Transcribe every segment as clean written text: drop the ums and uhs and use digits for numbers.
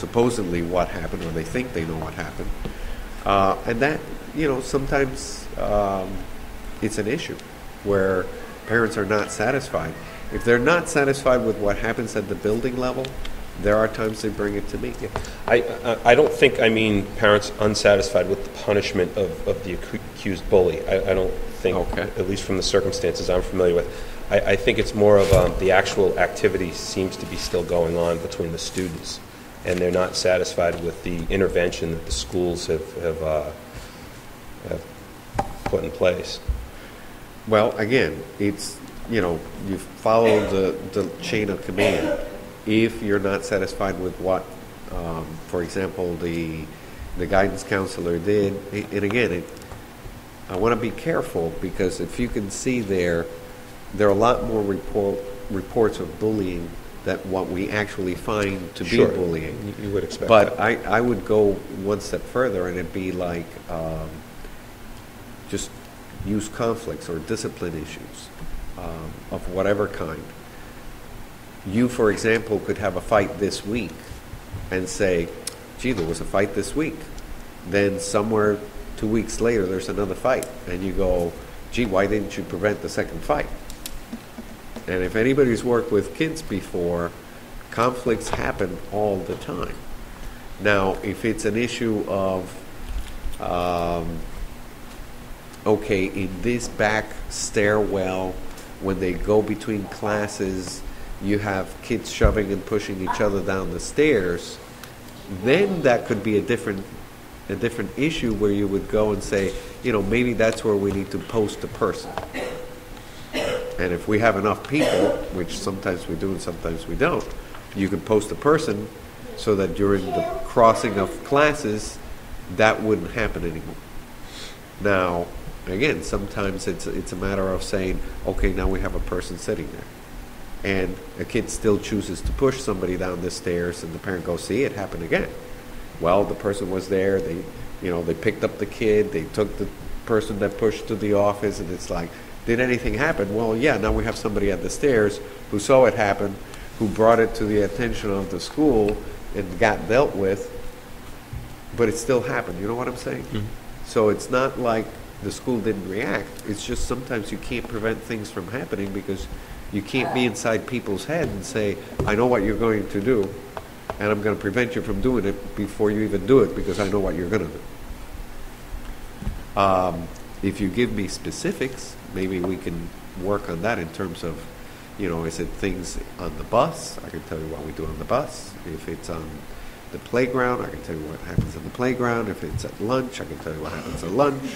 supposedly what happened, or they think they know what happened. And that, sometimes it's an issue where parents are not satisfied. If they're not satisfied with what happens at the building level, there are times they bring it to me. Yeah. I don't think I mean parents unsatisfied with the punishment of the accused bully. I don't think, Okay. At least from the circumstances I'm familiar with. I think it's more of the actual activity seems to be still going on between the students, and they're not satisfied with the intervention that the schools have put in place. Well, again, it's, you follow the chain of command. If you're not satisfied with what, for example, the guidance counselor did, and again, I want to be careful, because if you can see there are a lot more reports of bullying than what we actually find to Sure. be bullying. You would expect But that. I would go one step further, and it'd be like just use conflicts or discipline issues of whatever kind. You, for example, could have a fight this week and say, gee, there was a fight this week. Then somewhere 2 weeks later, there's another fight. And you go, gee, why didn't you prevent the second fight? And if anybody's worked with kids before, conflicts happen all the time. Now, if it's an issue of, okay, in this back stairwell, when they go between classes, you have kids shoving and pushing each other down the stairs, then that could be a different issue, where you would go and say, maybe that's where we need to post a person. And if we have enough people, which sometimes we do and sometimes we don't, you can post a person so that during the crossing of classes, that wouldn't happen anymore. Now, again, sometimes it's a matter of saying, okay, now we have a person sitting there. And a kid still chooses to push somebody down the stairs, and the parent goes, see, it happened again. Well, the person was there, they picked up the kid, they took the person that pushed to the office, and it's like, did anything happen? Well, yeah, now we have somebody at the stairs who saw it happen, who brought it to the attention of the school and got dealt with, but it still happened. You know what I'm saying? Mm-hmm. So it's not like the school didn't react. It's just sometimes you can't prevent things from happening, because you can't be inside people's head and say, I know what you're going to do, and I'm going to prevent you from doing it before you even do it, because I know what you're going to do. If you give me specifics, maybe we can work on that in terms of, is it things on the bus? I can tell you what we do on the bus. If it's on the playground, I can tell you what happens on the playground. If it's at lunch, I can tell you what happens at lunch.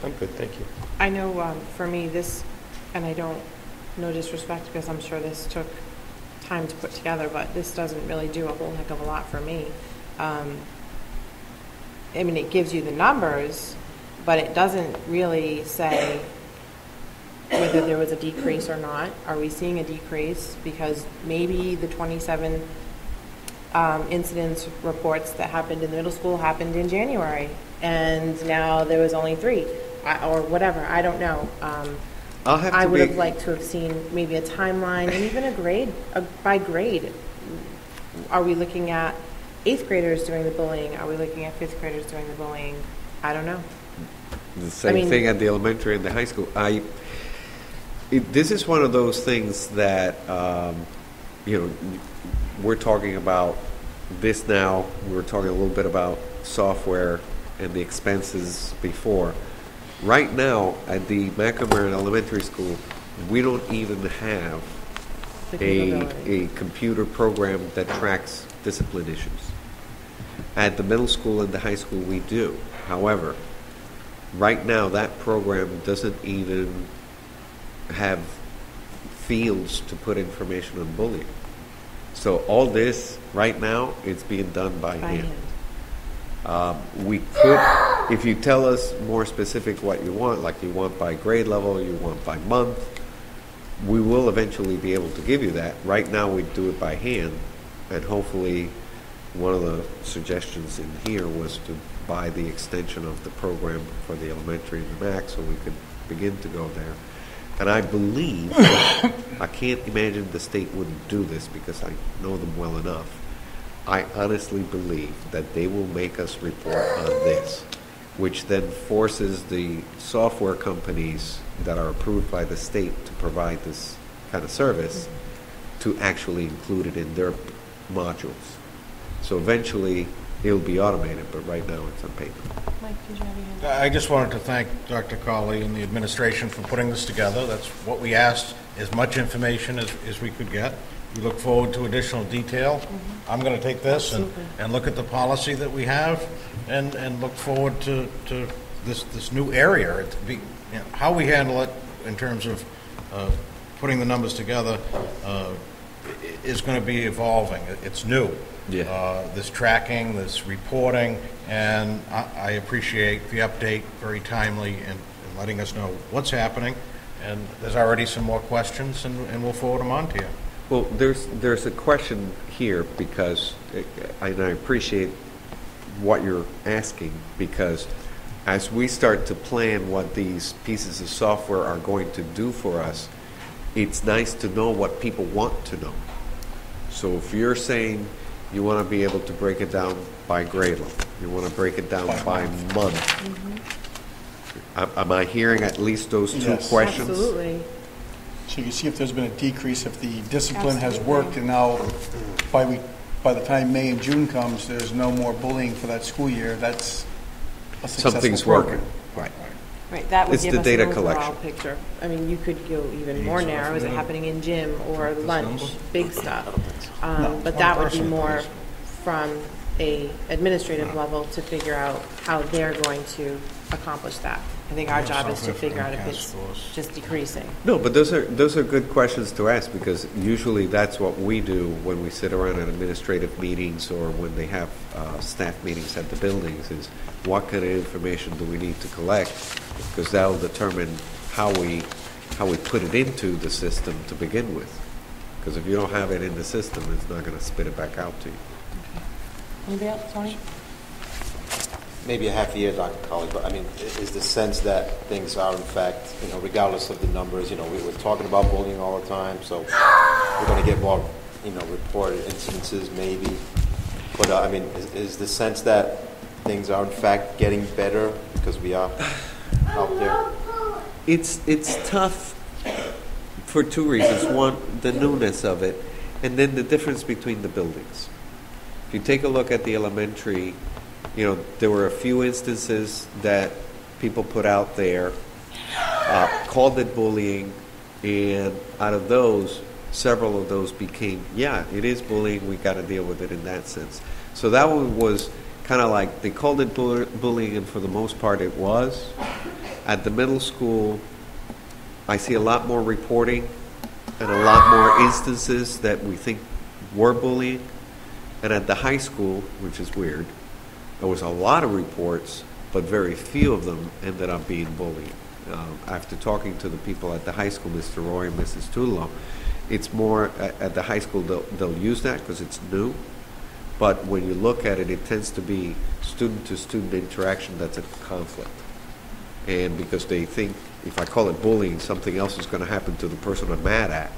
I'm good, thank you. I know for me this, and I don't, no disrespect, because I'm sure this took time to put together, but this doesn't really do a whole heck of a lot for me. It gives you the numbers, but it doesn't really say whether there was a decrease or not. Are we seeing a decrease? Because maybe the 27 incidents reports that happened in the middle school happened in January, and now there was only 3, or whatever. I don't know. I would have liked to have seen maybe a timeline and even a grade, by grade. Are we looking at 8th graders doing the bullying? Are we looking at 5th graders doing the bullying? I don't know. The same thing at the elementary and the high school. This is one of those things that, we're talking about this now. We were talking a little bit about software and the expenses before. Right now, at the McNamara Elementary School, we don't even have a computer program that tracks discipline issues. At the middle school and the high school, we do. However, right now, that program doesn't even have fields to put information on bullying. So all this, right now, it's being done by hand. We could, if you tell us more specific what you want, like you want by grade level, you want by month, we will eventually be able to give you that. Right now, we do it by hand, and hopefully one of the suggestions in here was to buy the extension of the program for the elementary and the MAC, so we could begin to go there. And I believe, I can't imagine the state wouldn't do this because I know them well enough. I honestly believe that they will make us report on this, which then forces the software companies that are approved by the state to provide this kind of service to actually include it in their modules. So eventually it'll be automated, but right now it's on paper. Mike, did you have your hand up? I just wanted to thank Dr. Colley and the administration for putting this together. That's what we asked, as much information as we could get. We look forward to additional detail. I'm going to take this and look at the policy that we have and look forward to this new area. How we handle it in terms of putting the numbers together is going to be evolving. It's new. Yeah. This tracking, this reporting, and I appreciate the update, very timely, and letting us know what's happening. And there's already some more questions, and we'll forward them on to you. Well, there's a question here because I appreciate what you're asking, because as we start to plan what these pieces of software are going to do for us, it's nice to know what people want to know. So if you're saying you want to be able to break it down by grade level, you want to break it down by month, am I hearing at least those two questions? Absolutely. So you see if there's been a decrease, if the discipline has worked, and now by the time May and June comes, there's no more bullying for that school year. That's a successful Something's program. working. Right. Right, that would It's give the us data an overall collection. picture. I mean, you could go even more narrow. Is it happening in gym or lunch? Big stuff. But that would be more from a administrative level to figure out how they're going to accomplish that. I think our job is to figure out if it's just decreasing. No, but those are good questions to ask, because usually that's what we do when we sit around at administrative meetings or when they have staff meetings at the buildings, is what kind of information do we need to collect, because that will determine how we put it into the system to begin with. Because if you don't have it in the system, it's not going to spit it back out to you. Anybody else, Tony? Maybe a half a year, Dr. Colley, but I mean, is the sense that things are in fact, regardless of the numbers, we're talking about bullying all the time, so we're going to get more, reported incidences maybe. But I mean, is the sense that things are in fact getting better because we are out there? It's tough for two reasons. One, the newness of it, and then the difference between the buildings. If you take a look at the elementary, there were a few instances that people put out there, called it bullying, and out of those, several of those became, it is bullying, we got to deal with it in that sense. So that one was kind of like, they called it bullying, and for the most part it was. At the middle school, I see a lot more reporting and a lot more instances that we think were bullying. And at the high school, which is weird, there was a lot of reports, but very few of them ended up being bullying. After talking to the people at the high school, Mr. Roy and Mrs. Tulo, it's more at the high school they'll use that because it's new. But when you look at it, it tends to be student-to-student interaction that's a conflict. And because they think if I call it bullying, something else is going to happen to the person I'm mad at.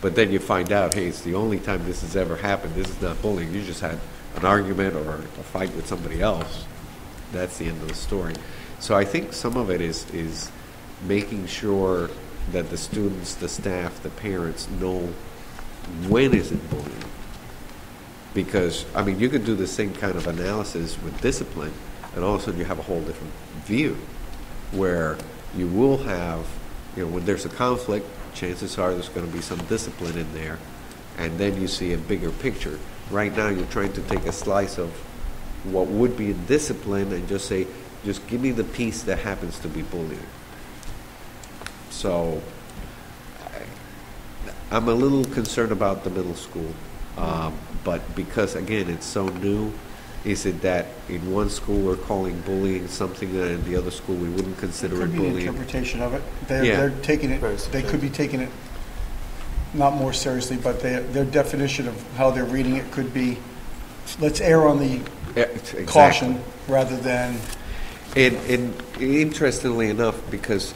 But then you find out, hey, it's the only time this has ever happened. This is not bullying. You just had an argument or a fight with somebody else. That's the end of the story. So I think some of it is making sure that the students, the staff, the parents know when is it bullying. Because, I mean, you could do the same kind of analysis with discipline, and all of a sudden you have a whole different view where you will have, when there's a conflict, chances are there's going to be some discipline in there, and then you see a bigger picture. Right now you're trying to take a slice of what would be in discipline and just say, just give me the piece that happens to be bullying. So I'm a little concerned about the middle school, but because, again, it's so new, is it that in one school we're calling bullying something that in the other school we wouldn't consider it bullying? Could be an interpretation of it. They're taking it. They could be taking it not more seriously, but their definition of how they're reading it could be, let's err on the caution rather than. And interestingly enough, because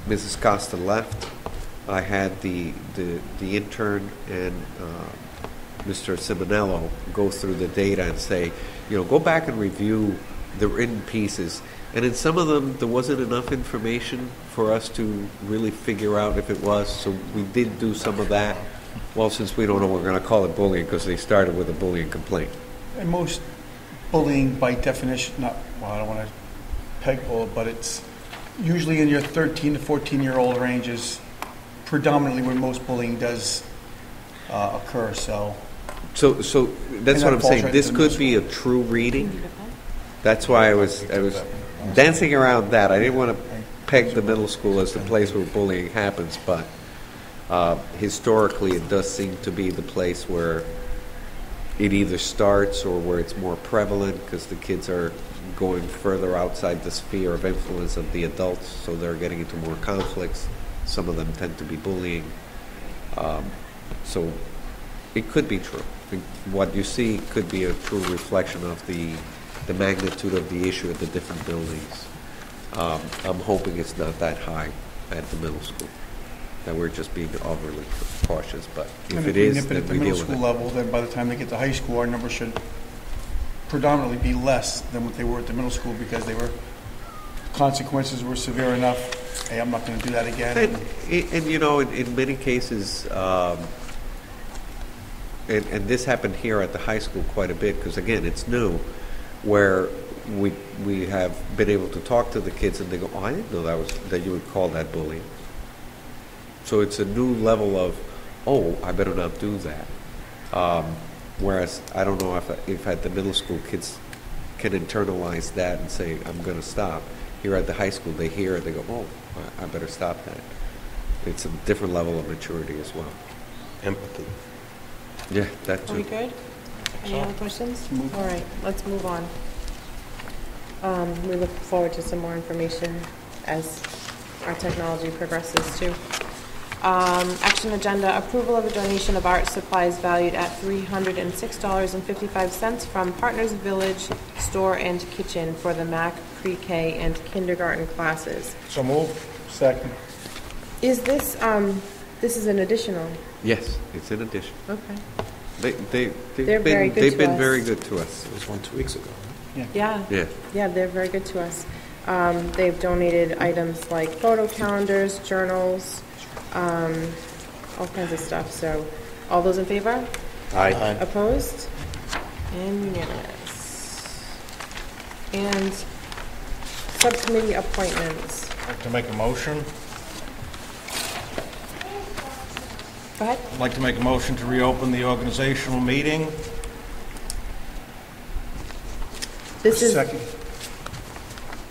Mrs. Costa left, I had the intern and Mr. Simonello go through the data and say, go back and review the written pieces. And in some of them, there wasn't enough information for us to really figure out if it was. So we did do some of that. Well, since we don't know, we're going to call it bullying because they started with a bullying complaint. And most bullying, by definition, I don't want to peg pull it, but it's usually in your 13 to 14-year-old range is predominantly where most bullying does occur. So that's what I'm saying. This could be a true reading. That's why I was dancing around that. I didn't want to peg the middle school as the place where bullying happens, but historically it does seem to be the place where it either starts or where it's more prevalent because the kids are going further outside the sphere of influence of the adults, so they're getting into more conflicts. Some of them tend to be bullying. So it could be true. What you see could be a true reflection of the magnitude of the issue at the different buildings. I'm hoping it's not that high at the middle school, that we're just being overly cautious. But if it is, then we deal with it. At the middle school level, then by the time they get to high school, our numbers should predominantly be less than what they were at the middle school because consequences were severe enough. Hey, I'm not going to do that again. And in many cases, and this happened here at the high school quite a bit because, again, it's new, where we have been able to talk to the kids and they go, oh, I didn't know that you would call that bullying. So it's a new level of, oh, I better not do that. Whereas I don't know if at the middle school kids can internalize that and say, I'm going to stop. Here at the high school, they hear it, they go, oh, I better stop that. It's a different level of maturity as well. Empathy. Yeah, that too. Are we good? Any other questions? All right, let's move on. We look forward to some more information as our technology progresses too. Action agenda, approval of a donation of art supplies valued at $306.55 from Partners Village Store and Kitchen for the MAC pre-K and kindergarten classes. So moved. Second. Is this, this is an additional? Yes, it's an addition. Okay. They've They're very good they've to been us. very good to us. It was 2 weeks ago. Right? Yeah. Yeah. They're very good to us. They've donated items like photo calendars, journals, all kinds of stuff. So, all those in favor? Aye. Opposed? And unanimous. And subcommittee appointments. I'd like to make a motion. Go ahead. I'd like to make a motion to reopen the organizational meeting. This Second.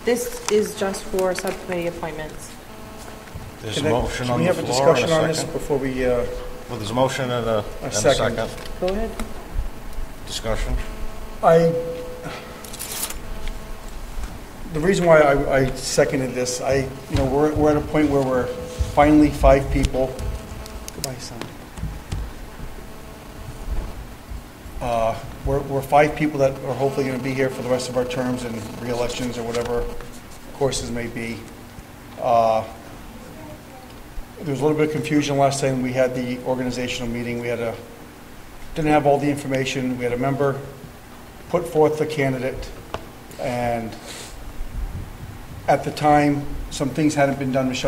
is just for subcommittee appointments. There's a motion Can on we the have a floor and a discussion on this second. before we, Well, there's a motion and a second. second. Go ahead. Discussion. The reason why I seconded this, we're at a point where we're finally 5 people. Goodbye, son. We're 5 people that are hopefully going to be here for the rest of our terms and re-elections or whatever courses may be. There was a little bit of confusion last time we had the organizational meeting. Didn't have all the information. We had a member put forth the candidate, and at the time, some things hadn't been done. Michelle